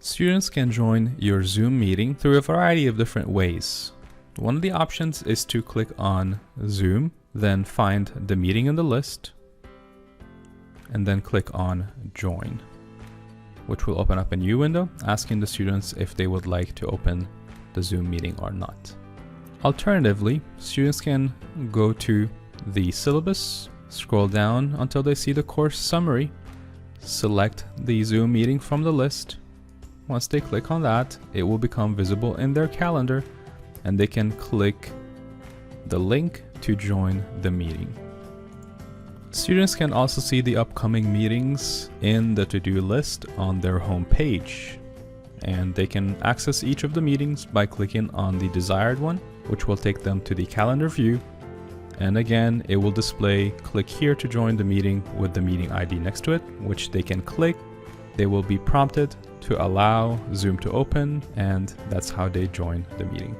Students can join your Zoom meeting through a variety of different ways. One of the options is to click on Zoom, then find the meeting in the list, and then click on Join, which will open up a new window asking the students if they would like to open the Zoom meeting or not. Alternatively, students can go to the syllabus, scroll down until they see the course summary, select the Zoom meeting from the list. Once they click on that, it will become visible in their calendar and they can click the link to join the meeting. Students can also see the upcoming meetings in the to-do list on their home page, and they can access each of the meetings by clicking on the desired one, which will take them to the calendar view. And again, it will display click here to join the meeting with the meeting ID next to it, which they can click. They will be prompted to allow Zoom to open, and that's how they join the meeting.